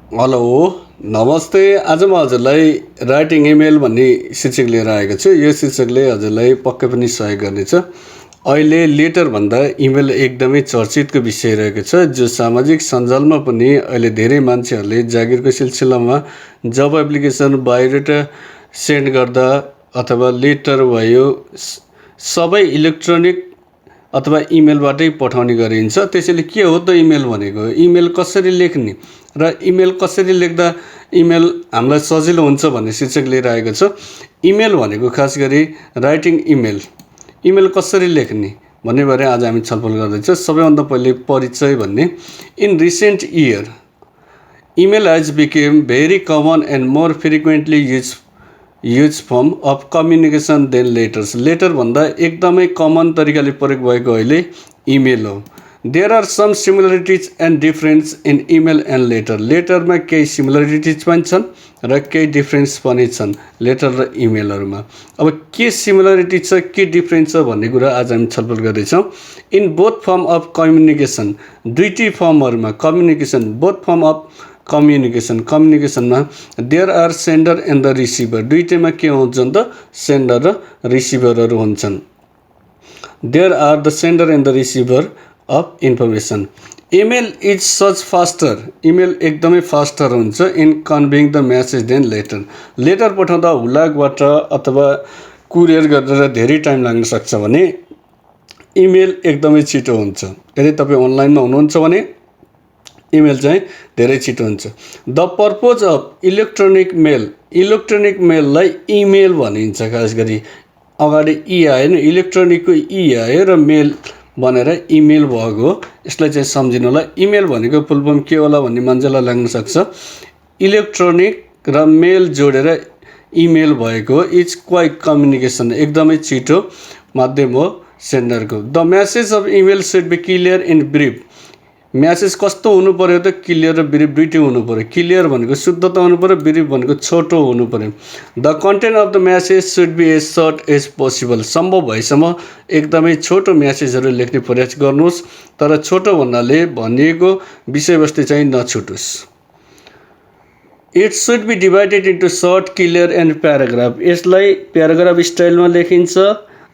Hello नमस्ते। आज म हजुरलाई राइटिङ इमेल भन्ने शीर्षक लिएर आएको छु। यो शीर्षकले हजुरलाई पक्कै पनि सहयोग गर्नेछ। अहिले लेटर भन्दा इमेल एकदमै चर्चितको विषय रहेको छ, जो सामाजिक सञ्जालमा पनि अहिले धेरै मान्छेहरूले जागिरको सिलसिलामा जब एप्लिकेसन बायोडेटा सेन्ड गर्दा अथवा लेटर भयो सबै इलेक्ट्रोनिक अथवा इमेलबाटै पठाउने गरिन्छ। त्यसैले के हो त इमेल भनेको, इमेल कसरी लेख्ने र इमेल कसरी लेख्दा इमेल हामीलाई सजिलो हुन्छ भन्ने शीर्षक लिएर आएको छ। इमेल भनेको खास गरी राइटिङ इमेल, इमेल कसरी लेख्ने भन्ने बारे आज हामी छलफल गर्दैछौँ। सबैभन्दा पहिले परिचय भन्ने। In recent year email has become very common and more frequently use form of communication than letters. Letter भन्दा एकदमै कमन तरिकाले प्रयोग भएको अहिले इमेल हो। There are some similarities and difference in email and letter. लेटरमा केही सिमिलरिटिज पनि छन् र केही डिफरेन्स पनि छन् लेटर र इमेलहरूमा। अब के सिमिलरिटी छ के डिफरेन्स छ भन्ने कुरा आज हामी छलफल गर्दैछौँ। In both form of communication, दुईटी फर्महरूमा कम्युनिकेसन, बोथ फर्म अफ कम्युनिकेसनमा there are sender and the receiver. दुईटैमा के हुन्छन् त सेन्डर र रिसिभरहरू हुन्छन्। There are the sender and the receiver of information. Email is such faster, email एकदमै फास्टर हुन्छ in conveying the message than letter. Letter पठाउँदा हुलाकबाट अथवा कुरियर गरेर धेरै टाइम लाग्न सक्छ भने इमेल एकदमै छिटो हुन्छ। यदि तपाईँ अनलाइनमा हुनुहुन्छ भने इमेल चाहिँ धेरै छिटो हुन्छ। The purpose of electronic mail, electronic मेललाई इमेल भनिन्छ। खास गरी अगाडि ई आयो नि, इलेक्ट्रोनिकको ई आयो र मेल भनेर इमेल भएको हो। यसलाई चाहिँ सम्झिनुलाई इमेल भनेको फुल फर्म के होला भन्ने मान्छेलाई लाग्न सक्छ। इलेक्ट्रोनिक र मेल जोडेर इमेल भएको इज क्वाइक कम्युनिकेसन, एकदमै छिटो माध्यम हो सेन्डरको। The message of email should be clear and brief. Message कस्तो हुनु पर्यो त, क्लियर र ब्रिफ दुइटै हुनु पर्यो। क्लियर भनेको शुद्धता हुनु पर्यो, ब्रिफ भनेको छोटो हुनु पर्यो। The content of the message should be as short as possible. सम्भव भएसम्म एकदमै छोटो म्यासेजहरू लेख्ने प्रयास गर्नुहोस्, तर छोटो भन्नाले भनिएको विषयवस्तु चाहिँ नछुटोस्। It should be divided into short, clear and paragraph. यसलाई प्याराग्राफ स्टाइलमा लेखिन्छ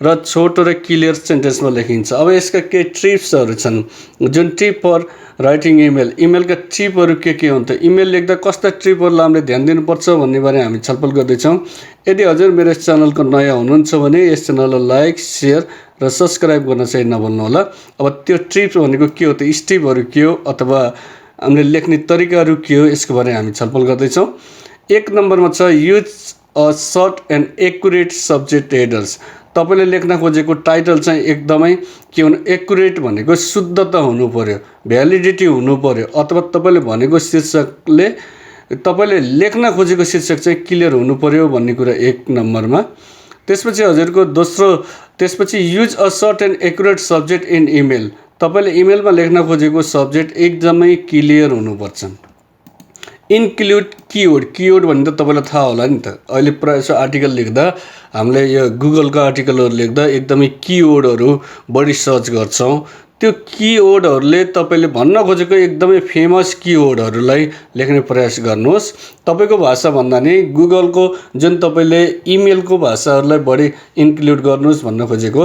र छोटो र क्लियर सेन्टेन्समा लेखिन्छ। अब यसका केही ट्रिप्सहरू छन् जुन टिप फर राइटिङ इमेल। इमेलका टिपहरू के हुन् त, इमेल लेख्दा कस्ता ट्रिपहरूलाई हामीले ध्यान दिनुपर्छ भन्ने बारे हामी छलफल गर्दैछौँ। यदि हजुर मेरो यस च्यानलको नयाँ हुनुहुन्छ भने यस च्यानललाई लाइक, सेयर र सब्सक्राइब गर्न चाहिँ नभुल्नुहोला। अब त्यो ट्रिप्स भनेको के हो त, स्टेपहरू के हो अथवा हामीले लेख्ने तरिकाहरू के हो, यसको बारे हामी छलफल गर्दैछौँ। एक नम्बरमा छ use a short and accurate subject headers. तपाईँले लेख्न खोजेको टाइटल चाहिँ एकदमै के हुनु, एक्युरेट भनेको शुद्धता हुनु पर्यो, भ्यालिडिटी हुनु पर्यो, अथवा तपाईँले भनेको शीर्षकले तपाईँले लेख्न खोजेको शीर्षक चाहिँ क्लियर हुनु पर्यो भन्ने कुरा एक नम्बरमा। त्यसपछि हजुरको त्यसपछि use a short and accurate subject in email. तपाईँले इमेलमा लेख्न खोजेको सब्जेक्ट एकदमै क्लियर हुनुपर्छ। इन्क्लुड किवर्ड, किवर्ड भन्ने त तपाईँलाई थाहा होला नि त। अहिले प्रायः जसो आर्टिकल लेख्दा हामीले यो गुगलको आर्टिकलहरू लेख्दा एकदमै किवर्डहरू बढी सर्च गर्छौँ। त्यो किवर्डहरूले तपाईँले भन्न खोजेको एकदमै फेमस किवर्डहरूलाई लेख्ने प्रयास गर्नुहोस्। तपाईँको भाषा भन्दा नि गुगलको जुन तपाईँले इमेलको भाषाहरूलाई बढी इन्क्लुड गर्नुहोस् भन्न खोजेको।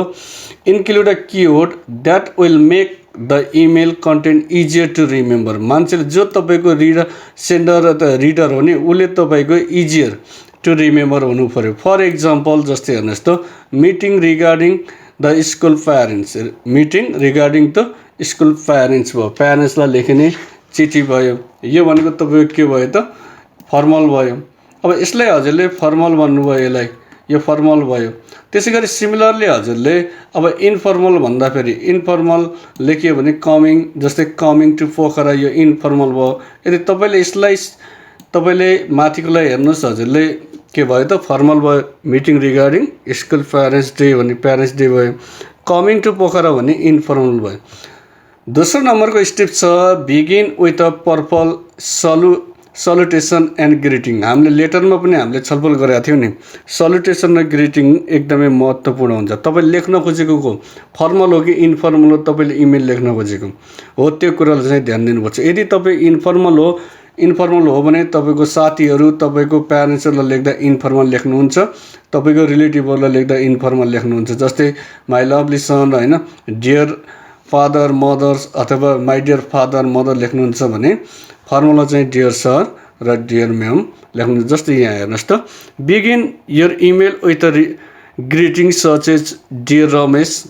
Include a keyword that will make the email content easier to remember. मान्छेले जो तपाईँको सेन्डर अथवा रिडर हो नि, उसले तपाईँको इजियर टु रिमेम्बर हुनु पर्यो। फर इक्जाम्पल जस्तै हेर्नुहोस् त, meeting regarding the school parents, meeting regarding the school parents भयो, प्यारेन्ट्सलाई लेखिने चिठी भयो। यो भनेको तपाईँको के भयो त, फर्मल भयो। अब यसलाई हजुरले फर्मल भन्नुभयो, यसलाई यो फर्मल भयो। त्यसै गरी सिमिलरली हजुरले अब इन्फर्मल भन्दाखेरि इन्फर्मल लेखियो भने कमिङ, जस्तै कमिङ टु पोखरा, यो इन्फर्मल भयो। यदि तपाईँले यसलाई तपाईँले माथिकोलाई हेर्नुहोस्, हजुरले के भयो त फर्मल भयो। Meeting regarding school parents day भने प्यारेन्ट्स डे भयो। कमिङ टु पोखरा भने इन्फर्मल भयो। दोस्रो नम्बरको स्टेप छ begin with a proper salutation and greeting. हामीले लेटरमा पनि हामीले छलफल गरेका थियौँ नि, सल्युटेसन र ग्रिटिङ एकदमै महत्त्वपूर्ण हुन्छ। तपाईँले लेख्न खोजेको फर्मल हो कि इन्फर्मल हो, तपाईँले इमेल लेख्न खोजेको हो, त्यो कुरालाई चाहिँ ध्यान दिनुपर्छ। यदि तपाईँ इन्फर्मल हो, इन्फर्मल हो भने तपाईँको साथीहरू, तपाईँको प्यारेन्ट्सहरूलाई लेख्दा इन्फर्मल लेख्नुहुन्छ, तपाईँको रिलेटिभहरूलाई लेख्दा इन्फर्मल लेख्नुहुन्छ। जस्तै माई लभली सन होइन, डियर फादर मदर्स अथवा माई डियर फादर मदर लेख्नुहुन्छ भने फर्मलमा चाहिँ डियर सर र डियर म्याम लेख्नुहुन्छ। जस्तै यहाँ हेर्नुहोस् त, begin your email with a greeting such as dear Ramesh.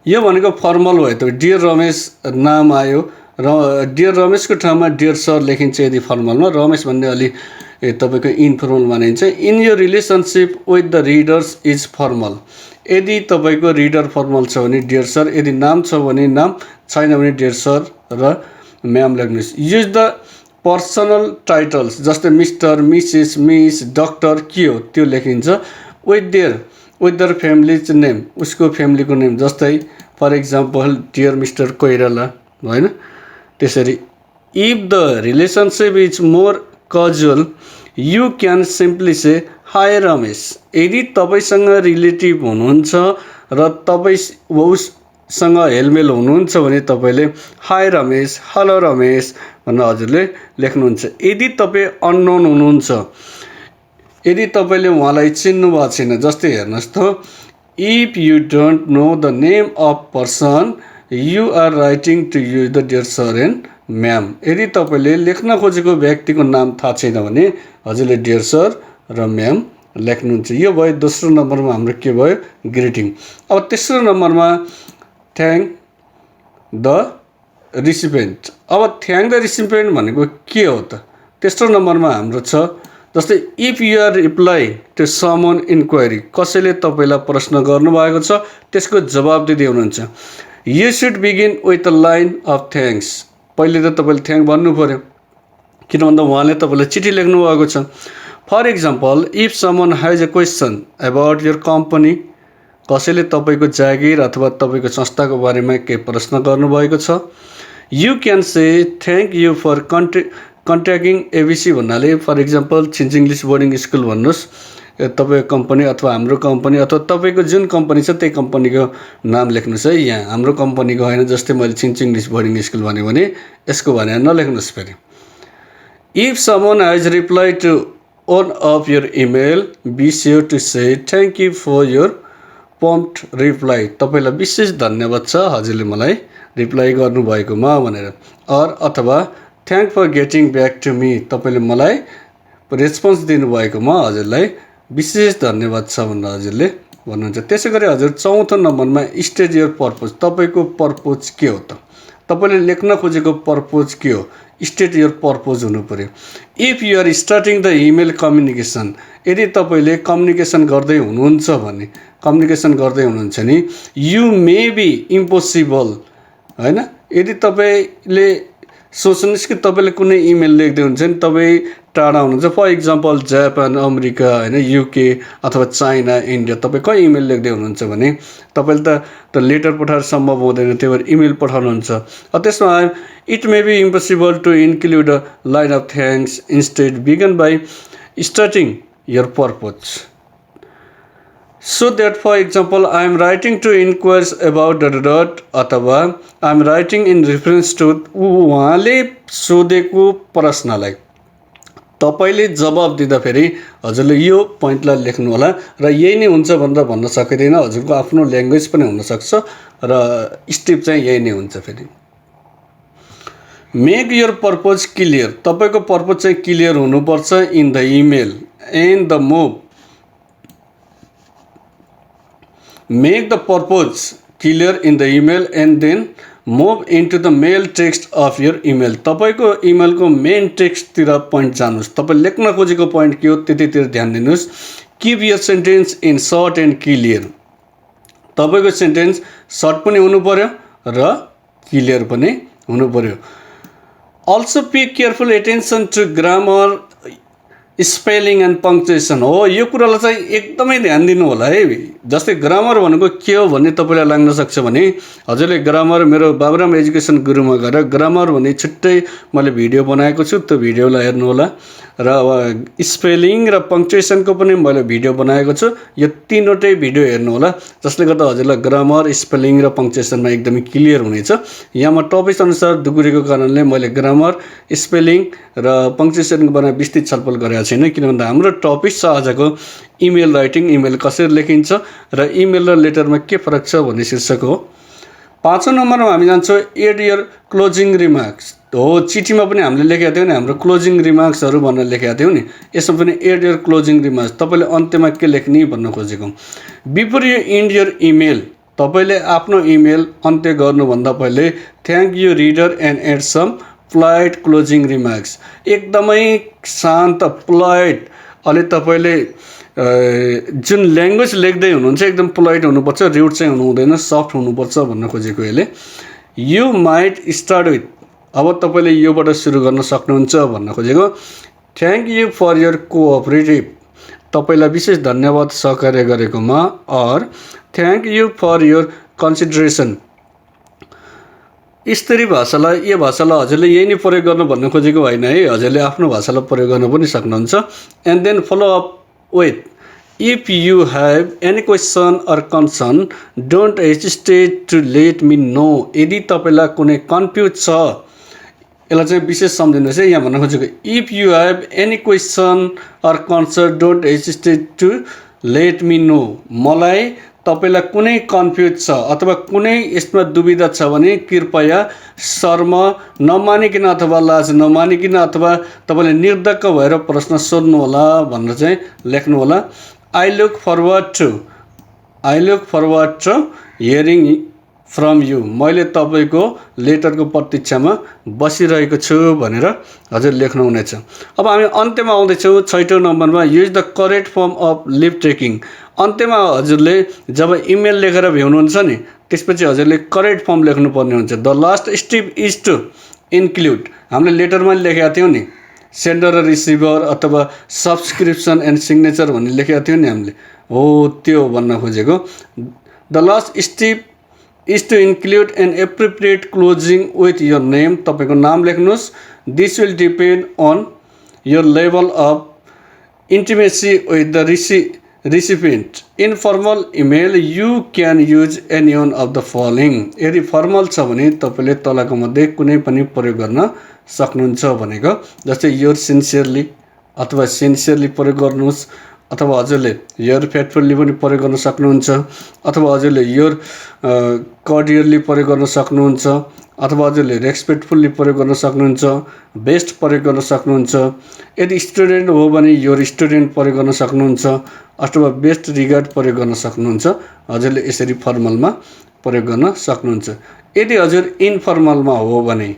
यो भनेको फर्मल भयो त, डियर रमेश नाम आयो र डियर रमेशको ठाउँमा डियर सर लेखिन्छ यदि फर्मलमा, रमेश भन्ने अलि तपाईँको इन्फर्मल मानिन्छ। इन यो relationship with the readers is formal. यदि तपाईँको रिडर फर्मल छ भने डियर सर, यदि नाम छ भने नाम, छैन भने डियर सर र म्याम लेख्नुहोस्। युज द पर्सनल टाइटल्स जस्तै मिस्टर, मिसेस, मिस, डक्टर के हो त्यो लेखिन्छ। विथ देयर फ्यामिलीज नेम, उसको फ्यामिलीको नेम, जस्तै for example dear mister Koirala होइन। त्यसरी if the relationship is more casual you can simply say hi Ramesh. यदि तपाईँसँग रिलेटिभ हुनुहुन्छ र तपाईँ उसँग हेलमेल हुनुहुन्छ भने तपाईँले हाई रमेश, हेलो रमेश भनेर हजुरले लेख्नुहुन्छ। यदि तपाईँ अननोन हुनुहुन्छ, यदि तपाईँले उहाँलाई चिन्नु भएको छैन, जस्तै हेर्नुहोस् त, if you don't know the name of person you are writing to use the dear sir and ma'am. यदि तपाईँले लेख्न खोजेको व्यक्तिको नाम थाहा छैन भने हजुरले डियर सर र म्याम लेख्नुहुन्छ। यो भयो दोस्रो नम्बरमा हाम्रो के भयो, ग्रिटिङ। अब तेस्रो नम्बरमा थ्याङ्क द रिसिपेन्ट। अब थ्याङ्क द रिसिपेन्ट भनेको के हो त? तेस्रो नम्बरमा हाम्रो छ, जस्तै if you are reply to someone inquiry, कसैले तपाईँलाई प्रश्न गर्नुभएको छ त्यसको जवाब दिँदै हुनुहुन्छ, you should begin with a line of thanks. पहिले त तपाईँले थ्याङ्क भन्नु पऱ्यो, किन भन्दा उहाँले तपाईँलाई चिठी लेख्नु भएको छ। For example if someone has a question about your company, कसैले तपाईँको जागिर अथवा तपाईँको संस्थाको बारेमा केही प्रश्न गर्नुभएको छ, you can say thank you for contacting ABC भन्नाले, फर इक्जाम्पल छिन्च इङ्ग्लिस बोर्डिङ स्कुल भन्नुहोस्, तपाईँको कम्पनी अथवा हाम्रो कम्पनी अथवा तपाईँको जुन कम्पनी छ त्यही कम्पनीको नाम लेख्नुहोस् है। यहाँ हाम्रो कम्पनीको होइन, जस्तै मैले छिन्च इङ्ग्लिस बोर्डिङ स्कुल भन्यो भने यसको भनेर नलेख्नुहोस्। फेरि if someone has reply to one of your email be sure to say thank you for your prompt reply। तपाईलाई विशेष धन्यवाद छ हजुरले मलाई रिप्लाई गर्नुभएकोमा भनेर। अथवा thank for getting back to me, तपाईँले मलाई रेस्पोन्स दिनुभएकोमा हजुरलाई विशेष धन्यवाद छ भनेर हजुरले भन्नुहुन्छ। त्यसै गरी हजुर चौथो नम्बरमा स्टेट योर पर्पोज, तपाईँको पर्पोज के हो त? तपाईँले लेख्न खोजेको पर्पोज के हो? स्टेट योर पर्पोज हुनु पऱ्यो। If you are starting the email communication, यदि तपाईँले कम्युनिकेसन गर्दै हुनुहुन्छ नि यु मे बी इम्पोसिबल होइन। यदि तपाईँले सोच्नुहोस् कि तपाईँले कुनै इमेल लेख्दै हुन्छ नि तपाईँ टाढा हुनुहुन्छ, फर इक्जाम्पल जापान, अमेरिका होइन, युके अथवा चाइना, इन्डिया, तपाईँ कहीँ इमेल लेख्दै हुनुहुन्छ भने तपाईँले त लेटर पठाएर सम्भव हुँदैन, त्यही भएर इमेल पठाउनुहुन्छ। त्यसमा it may be impossible to include a line of thanks, instead begin by starting your purpose. So that for example I am writing to inquire about ... अथवा I am writing in reference to उहाँले सोधेको प्रश्नलाई तपाईँले जवाब दिँदाखेरि हजुरले यो पोइन्टलाई लेख्नु होला र यही नै हुन्छ भनेर भन्न सकिँदैन, हजुरको आफ्नो ल्याङ्ग्वेज पनि हुनसक्छ र स्टेप चाहिँ यही नै हुन्छ। फेरि मेक योर पर्पोज क्लियर, तपाईँको पर्पोज चाहिँ क्लियर हुनुपर्छ in the email and the move. Make the purpose clear in the email and then move into the main text of your email। तपाईँको इमेलको मेन टेक्स्टतिर पोइन्ट जानुहोस्, तपाईँ लेख्न खोजेको point के हो त्यतितिर ध्यान दिनुहोस्। Keep your sentence in short and clear, तपाईँको सेन्टेन्स सर्ट पनि हुनु पर्यो र क्लियर पनि हुनु पर्यो। Also pay careful attention to grammar spelling and punctuation हो। यो कुरालाई चाहिँ एकदमै ध्यान दिनु होला है। जस्तै ग्रामर भनेको के हो भन्ने तपाईँलाई लाग्न सक्छ भने हजुरले ग्रामर मेरो बाबुराम एजुकेसन गुरुमा गएर ग्रामर भन्ने छुट्टै मैले भिडियो बनाएको छु, त्यो भिडियोलाई हेर्नु होला। र स्पेलिङ र पङ्क्चुएसनको पनि मैले भिडियो बनाएको छु, यो तीनवटै भिडियो हेर्नु होला, जसले गर्दा हजुरलाई ग्रामर, स्पेलिङ र पङ्क्चुएसनमा एकदमै क्लियर हुनेछ। यहाँ म टपिक अनुसार दुगुरेको कारणले मैले ग्रामर, स्पेलिङ र पङ्क्चुएसनको बारेमा विस्तृत छलफल गरेको छैन, किन भन्दा हाम्रो टपिक छ आजको इमेल राइटिङ, इमेल कसरी लेखिन्छ र इमेल र लेटरमा के फरक छ भन्ने शीर्षक हो। 5औं नम्बरमा हामी जान्छौँ एड योर क्लोजिङ रिमार्क्स हो। चिठीमा पनि हामीले लेखेका थियौँ नि, हाम्रो क्लोजिङ रिमार्क्सहरू भनेर लेखेका थियौँ नि, यसमा पनि एड योर क्लोजिङ रिमार्क्स, तपाईँले अन्त्यमा के लेख्ने भन्न खोजेको। Before you end your email, तपाईँले आफ्नो इमेल अन्त्य गर्नुभन्दा पहिले thank you reader and add some polite closing remarks, एकदमै शान्त पोलाइट, अलि तपाईँले जुन ल्याङ्ग्वेज लेख्दै हुनुहुन्छ एकदम पोलाइट हुनुपर्छ, रिउड चाहिँ हुनु हुँदैन, सफ्ट हुनुपर्छ भन्न खोजेको यसले। यु माइट स्टार्ट विथ, अब तपाईँले योबाट सुरु गर्न सक्नुहुन्छ भन्न खोजेको। Thank you for your cooperative, तपाईँलाई विशेष धन्यवाद सहकार्य गरेकोमा। Or thank you for your consideration, स्त्री भाषालाई, यो भाषालाई हजुरले यही नै प्रयोग गर्नु भन्नु खोजेको होइन है, हजुरले आफ्नो भाषालाई प्रयोग गर्न पनि सक्नुहुन्छ। And then follow up with if you have any question or concern don't hesitate to let me know, यदि तपाईँलाई कुनै कन्फ्युज छ, यसलाई चाहिँ विशेष सम्झिनुहोस् है। यहाँ भन्न खोजेको if you have any question or concern don't hesitate to let me know, मलाई तपाईँलाई कुनै कन्फ्युज छ अथवा कुनै यसमा दुविधा छ भने कृपया शर्म नमानिकन अथवा लाज नमानिकन अथवा तपाईँले निर्धक्क भएर प्रश्न सोध्नुहोला भनेर चाहिँ लेख्नुहोला। I look forward to hearing from you, मैले तपाईँको लेटरको प्रतीक्षामा बसिरहेको छु भनेर हजुर लेख्नुहुनेछ। अब हामी अन्त्यमा आउँदैछौँ 6औं नम्बरमा use the correct form of leave taking. अन्त्यमा हजुरले जब इमेल लेखेर भ्याउनुहुन्छ नि, त्यसपछि हजुरले करेक्ट फर्म लेख्नुपर्ने हुन्छ। The last step is to include, हामीले लेटरमा लेखेका थियौँ नि, सेन्डर र रिसिभर अथवा सब्सक्रिप्सन एन्ड सिग्नेचर भन्ने लेखेका थियौँ नि हामीले, हो त्यो भन्न खोजेको। The last step is to include an appropriate closing with your name, तपाईँको नाम लेख्नुहोस्। This will depend on your level of intimacy with the recipient. Informal email you can use any one of the following, यदि formal छ भने तपाईँले तलको मध्ये कुनै पनि प्रयोग गर्न सक्नुहुन्छ भनेको। जस्तै योर सिन्सियरली अथवा सिन्सियरली प्रयोग गर्नुहोस्, अथवा हजुरले योर फेथफुल्ली पनि प्रयोग गर्न सक्नुहुन्छ, अथवा हजुरले योर कर्डियरली प्रयोग गर्न सक्नुहुन्छ, अथवा हजुरले रेस्पेक्टफुल्ली प्रयोग गर्न सक्नुहुन्छ, बेस्ट प्रयोग गर्न सक्नुहुन्छ। यदि स्टुडेन्ट हो भने योर स्टुडेन्ट प्रयोग गर्न सक्नुहुन्छ, अथवा बेस्ट रिगार्ड प्रयोग गर्न सक्नुहुन्छ। हजुरले यसरी फर्मलमा प्रयोग गर्न सक्नुहुन्छ। यदि हजुर इन्फर्मलमा हो भने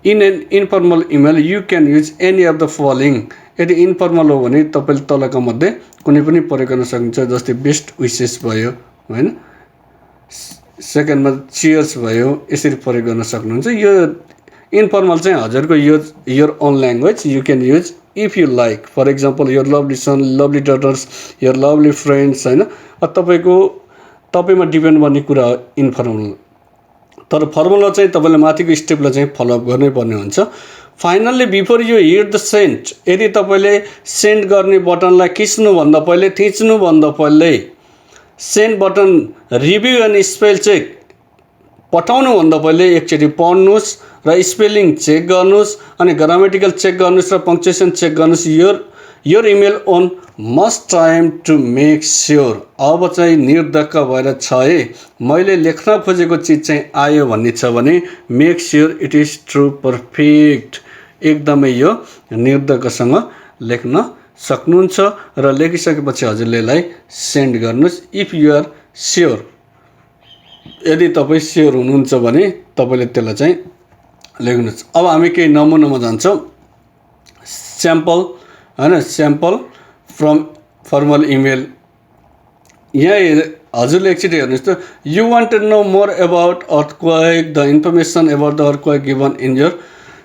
in an informal email you can use any of the following, यदि इन्फर्मल हो भने तपाईँले तलका मध्ये कुनै पनि प्रयोग गर्न सक्नुहुन्छ। जस्तै बेस्ट विसेस भयो होइन, सेकेन्डमा चियर्स भयो, यसरी प्रयोग गर्न सक्नुहुन्छ। यो इन्फर्मल चाहिँ हजुरको your own language you can use if you like. For example your lovely son, lovely daughters, your lovely friends होइन, तपाईँमा डिपेन्ड गर्ने कुरा हो इन्फर्मल। तर फर्मलमा चाहिँ तपाईँले माथिको स्टेपलाई चाहिँ फलोअप गर्नै पर्ने हुन्छ। Finally before you hit the send, यदि तपाईँले सेन्ड गर्ने बटनलाई थिच्नुभन्दा पहिले send button review and spell check, पठाउनुभन्दा पहिले एकचोटि पढ्नुहोस् र स्पेलिङ चेक गर्नुहोस्, अनि ग्रामेटिकल चेक गर्नुहोस् र पङ्क्चुएसन चेक गर्नुहोस्। Your email one must time to make sure, अब चाहिँ निर्धक्क भएर छ है मैले लेख्न खोजेको चिज चाहिँ आयो भन्ने छ भने make sure it is true perfect, एकदमै यो निर्धक्कसँग लेख्न सक्नुहुन्छ। र लेखिसकेपछि हजुरले यसलाई सेन्ड गर्नुहोस् इफ यु आर स्योर। यदि तपाईँ स्योर हुनुहुन्छ भने तपाईँले त्यसलाई चाहिँ लेख्नुहोस्। अब हामी केही नमुनामा जान्छौँ। स्याम्पल होइन, स्याम्पल फ्रम फर्मल इमेल। यहाँ हजुरले एकचोटि हेर्नुहोस् त, you want to know more about earthquake, the information about the earthquake given in your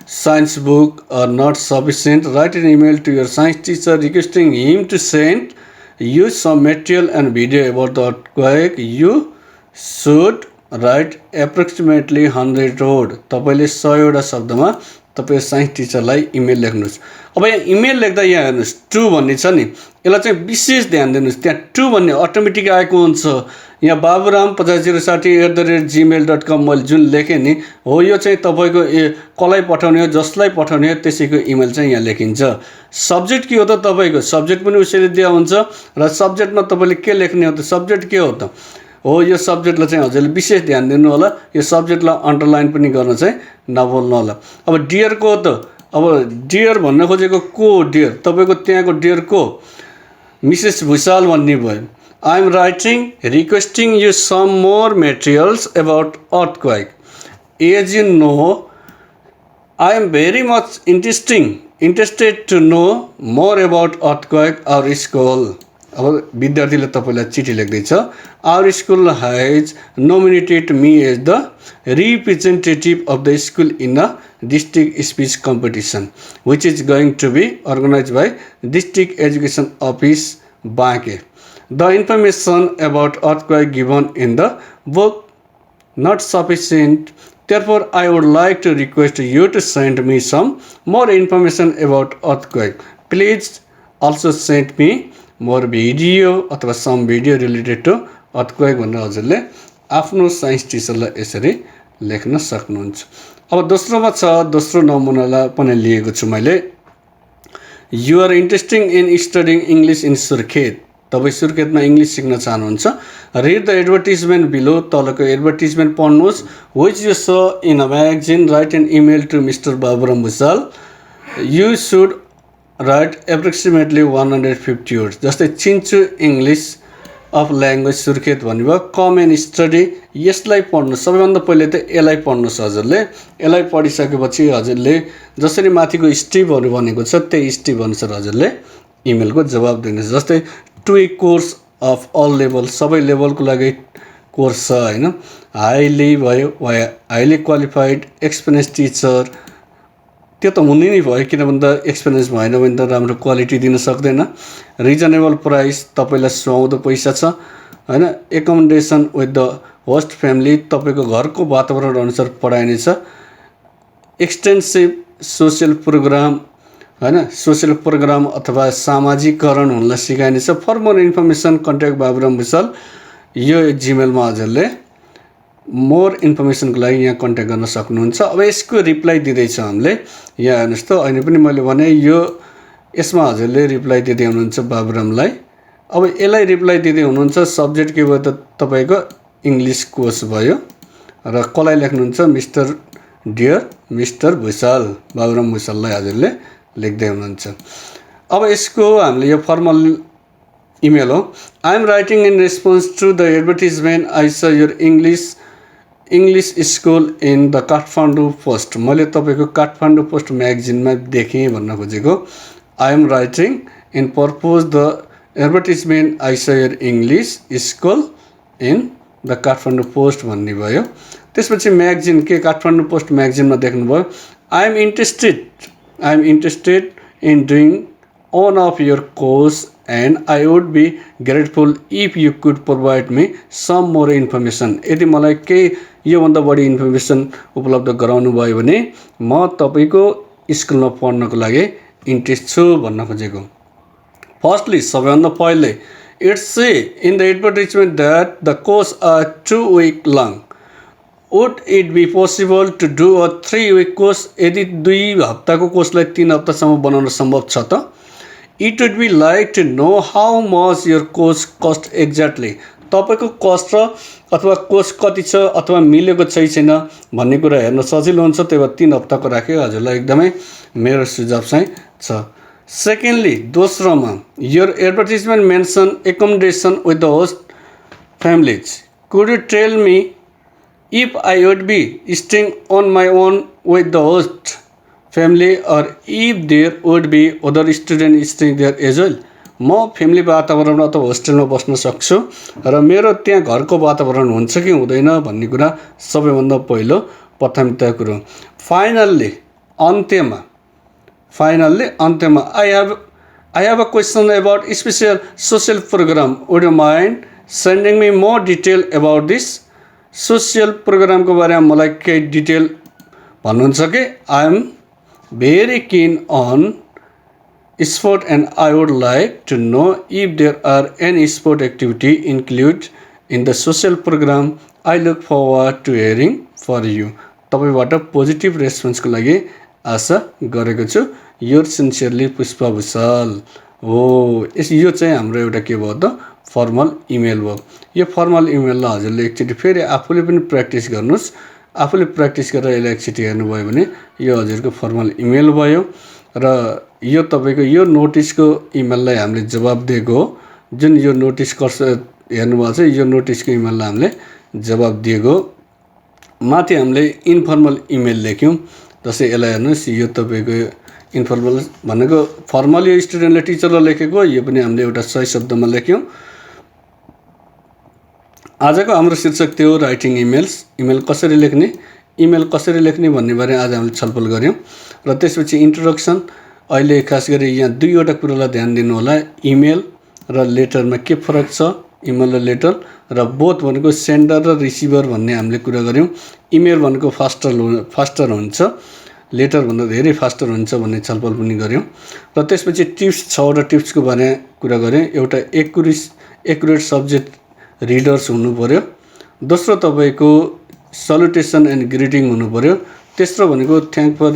science book are not sufficient, write an email to your science teacher requesting him to send you some material and video about the earthquake. You should write approximately 100 word. तपाईले 100 वटा शब्दमा तपाईँ science टिचरलाई email लेख्नुहोस्। अब यहाँ email लेख्दा यहाँ हेर्नुहोस् टु भन्ने छ नि, यसलाई चाहिँ विशेष ध्यान दिनुहोस्। त्यहाँ टु भन्ने अटोमेटिक आएको हुन्छ। यहाँ baburam8560@gmail.com मैले जुन लेखेँ नि हो, यो चाहिँ तपाईँको कसलाई पठाउने हो, जसलाई पठाउने हो त्यसैको इमेल चाहिँ यहाँ लेखिन्छ। सब्जेक्ट के हो त, तपाईँको सब्जेक्ट पनि उसैले दिया हुन्छ र सब्जेक्टमा तपाईँले के लेख्ने हो त, सब्जेक्ट के हो त हो, यो सब्जेक्टलाई चाहिँ हजुरले विशेष ध्यान दिनु होला। यो सब्जेक्टलाई अन्डरलाइन पनि गर्न चाहिँ नभुल्नु होला। अब डियरको त, अब डियर भन्न खोजेको को डियर, तपाईँको त्यहाँको डियर को मिसेस भुषाल भन्ने भयो। I am writing requesting you some more materials about earthquake. As you know I am very much interested to know more about earthquake our school. अब विद्यार्थीले तपाईँलाई चिठी लेख्दैछ। Our school has nominated me as the representative of the school in a district speech competition which is going to be organize by district education office Banke. The information about earthquake given in the book not sufficient. Therefore, I would like to request you to send me some more information about earthquake. Please also send me more video अथवा some video related to earthquake भनेर हजुरले आफ्नो science टिचरलाई यसरी लेख्न सक्नुहुन्छ। अब दोस्रोमा छ, दोस्रो नमुनालाई पनि लिएको छु मैले। You are interested in studying English in Surkhet. तपाईँ सुर्खेतमा इङ्ग्लिस सिक्न चाहनुहुन्छ। रिड द एडभर्टिजमेन्ट बिलो, तलको एडभर्टिजमेन्ट पढ्नुहोस्। Which you saw in a magazine, write an email to mister Baburam Bhushal. You should write approximately 150 words. जस्तै चिन्चु इङ्ग्लिस अफ ल्याङ्ग्वेज सुर्खेत भन्नुभयो। Come and study, यसलाई पढ्नुहोस्। सबैभन्दा पहिले त यसलाई पढ्नुहोस् हजुरले। यसलाई पढिसकेपछि हजुरले जसरी माथिको स्टेपहरू भनेको छ त्यही स्टेप अनुसार हजुरले इमेलको जवाब दिनुहोस्। जस्तै to a course of all level, सबै लेभलको लागि कोर्स छ होइन। हाइली भयो, हाइली क्वालिफाइड एक्सपिरियन्स टिचर, त्यो त हुने नै भयो, किन भन्दा एक्सपिरियन्स भएन भने त राम्रो क्वालिटी दिन सक्दैन। रिजनेबल प्राइस, तपाईँलाई सुहाउँदो पैसा छ होइन। Accommodation with the host family, तपाईँको घरको वातावरण अनुसार पढाइनेछ। एक्सटेन्सिभ सोसियल प्रोग्राम होइन, सोसियल प्रोग्राम अथवा सामाजिकरण हुनलाई सिकाइनेछ। For more information contact Baburam Bhusal. यो जिमेलमा हजुरले मोर इन्फर्मेसनको लागि यहाँ कन्ट्याक्ट गर्न सक्नुहुन्छ। अब यसको रिप्लाई दिँदैछ हामीले, यहाँ हेर्नुहोस् त, अहिले पनि मैले भने यो यसमा हजुरले रिप्लाई दिँदै हुनुहुन्छ बाबुरामलाई। अब यसलाई रिप्लाई दिँदै हुनुहुन्छ। सब्जेक्ट के भयो त, तपाईँको इङ्ग्लिस कोर्स भयो र कसलाई लेख्नुहुन्छ, Mr dear Mr Bhusal, Baburam भुषाललाई हजुरले लेख्दै हुनुहुन्छ। अब यसको हामीले यो फर्मल इमेल हो। I am writing in response to the advertisement I saw your English school in the Kathmandu Post. मैले तपाईँको काठमाडौँ पोस्ट म्यागजिनमा देखेँ भन्न खोजेको। I am writing in purpose the advertisement I saw your English school in the Kathmandu Post भन्ने भयो। त्यसपछि magazine के, काठमाडौँ पोस्ट म्यागजिनमा देख्नुभयो। I am interested in doing one of your course and I would be grateful if you could provide me some more information. यदि मलाई केही योभन्दा बढी इन्फर्मेसन उपलब्ध गराउनु भयो भने म तपाईँको स्कुलमा पढ्नको लागि इन्ट्रेस्ट छु भन्न खोजेको। फर्स्टली, सबैभन्दा पहिले, it's say in the advertisement that the course are 2 week long. Would it be possible to do a 3 week course? यदि 2 हप्ताको कोर्सलाई 3 हप्तासम्म बनाउन सम्भव छ त? It would be like to know how much your course cost exactly. तपाईँको cost र अथवा कोर्स कति छ अथवा मिलेको छैन भन्ने कुरा हेर्न सजिलो हुन्छ। त्यही भएर 3 हप्ताको राखेँ। हजुरलाई एकदमै मेरो सुझाव चाहिँ छ। सेकेन्डली, दोस्रोमा, your advertisement mention accommodation with the host families. Could you tell me if I would be staying on my own with the host family or if there would be other students staying there as well? म family वातावरण अथवा होस्टेलमा बस्न सक्छु र मेरो त्यहाँ घरको वातावरण हुन्छ कि हुँदैन भन्ने कुरा सबैभन्दा पहिलो प्राथमिकता कुरो। फाइनल्ली, अन्त्यमा फाइनल्ली अन्त्यमा I have a question about special social program. Would you mind sending me more detail about this? Social program को बारेमा मलाई केही डिटेल भन्नुहुन्छ कि? I am very keen on sport and I would like to know if there are any sport activity included in the social program. I look forward to hearing for you. तपाईबाट positive रेस्पोन्सको लागि आशा गरेको छु. Your sincerely Pushpa Bhusal. हो यो चाहिँ हाम्रो एउटा के भयो त फर्मल इमेल भयो. यो फर्मल इमेललाई हजुरले एकचोटि फेरि आफूले पनि प्र्याक्टिस गर्नुहोस्. आफूले प्र्याक्टिस गरेर यसलाई एकचोटि हेर्नुभयो भने यो हजुरको फर्मल इमेल भयो र यो तपाईँको यो नोटिसको इमेललाई हामीले जवाब दिएको हो. जुन यो नोटिस कर्स हेर्नुभएको छ यो नोटिसको इमेललाई हामीले जवाब दिएको. माथि हामीले इन्फर्मल इमेल लेख्यौँ. जस्तै यसलाई हेर्नुहोस् यो तपाईँको इन्फर्मल भनेको फर्मल यो स्टुडेन्टले टिचरलाई लेखेको. यो पनि हामीले एउटा सही शब्दमा लेख्यौँ. आजको हाम्रो शीर्षक थियो राइटिङ इमेल्स. इमेल कसरी लेख्ने भन्ने बारे आज हामीले छलफल गऱ्यौँ. र त्यसपछि इन्ट्रोडक्सन. अहिले खास गरी यहाँ दुईवटा कुरालाई ध्यान दिनु होला. इमेल र लेटरमा के फरक छ. इमेल र लेटर र बोथ भनेको सेन्डर र रिसिभर भन्ने हामीले कुरा गऱ्यौँ. इमेल भनेको फास्टर हुन्छ, लेटर भन्दा धेरै फास्टर हुन्छ भन्ने छलफल पनि गऱ्यौँ. र त्यसपछि टिप्स 6वटा टिप्सको बारेमा कुरा गऱ्यौँ. एउटा एक्युरेट सब्जेक्ट रिडर्स हुनु पर्यो. दोस्रो तपाईँको सल्युटेसन एन्ड ग्रिटिङ हुनु पर्यो. तेस्रो भनेको थ्याङ्क फर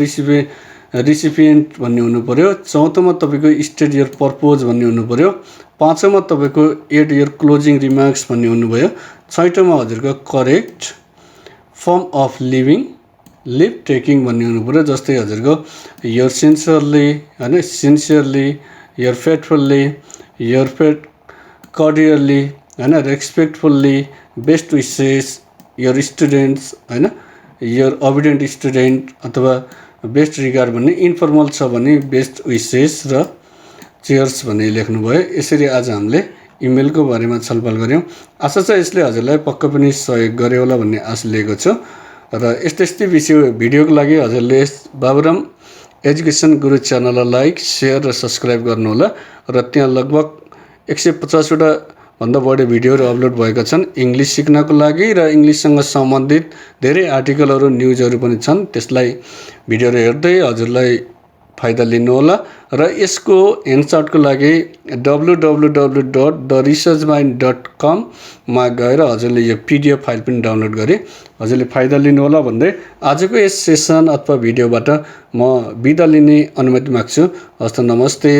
रिसिपिएन्ट भन्ने हुनु पर्यो. चौथोमा तपाईँको स्टेट योर पर्पोज भन्ने हुनु पर्यो. पाँचौँमा तपाईँको एड योर क्लोजिङ रिमार्क्स भन्ने हुनुभयो. छैटौँमा हजुरको correct form of leave taking भन्ने हुनु पर्यो. जस्तै हजुरको योर सिन्सियरली होइन, sincerely, your faithfully, your cordially होइन, respectfully, best wishes, your students होइन, योर ओबिडियन्ट स्टुडेन्ट अथवा बेस्ट रिगार्ड भन्ने. इन्फर्मल छ भने बेस्ट विसेस र चेयर्स भन्ने लेख्नुभयो. यसरी आज हामीले इमेलको बारेमा छलफल गऱ्यौँ. आशा छ यसले हजुरलाई पक्कै पनि सहयोग गर्यो होला भन्ने आशा लिएको छु. र यस्तै भिडियोको लागि हजुरले बाबुराम एजुकेसन गुरु च्यानललाई लाइक, सेयर र सब्सक्राइब गर्नुहोला. र त्यहाँ लगभग 150वटा भन्दा बढी भिडियोहरू अपलोड भएका छन् इङ्ग्लिस सिक्नको लागि. र इङ्ग्लिससँग सम्बन्धित धेरै आर्टिकलहरू, न्युजहरू पनि छन्. त्यसलाई भिडियोहरू हेर्दै हजुरलाई फाइदा लिनुहोला. र यसको एन्सर्टको लागि www.theresearchmind.com मा गएर हजुरले यो PDF फाइल पनि डाउनलोड गरी हजुरले फाइदा लिनुहोला भन्दै आजको यस सेसन अथवा भिडियोबाट म बिदा लिने अनुमति माग्छु. हस्त नमस्ते.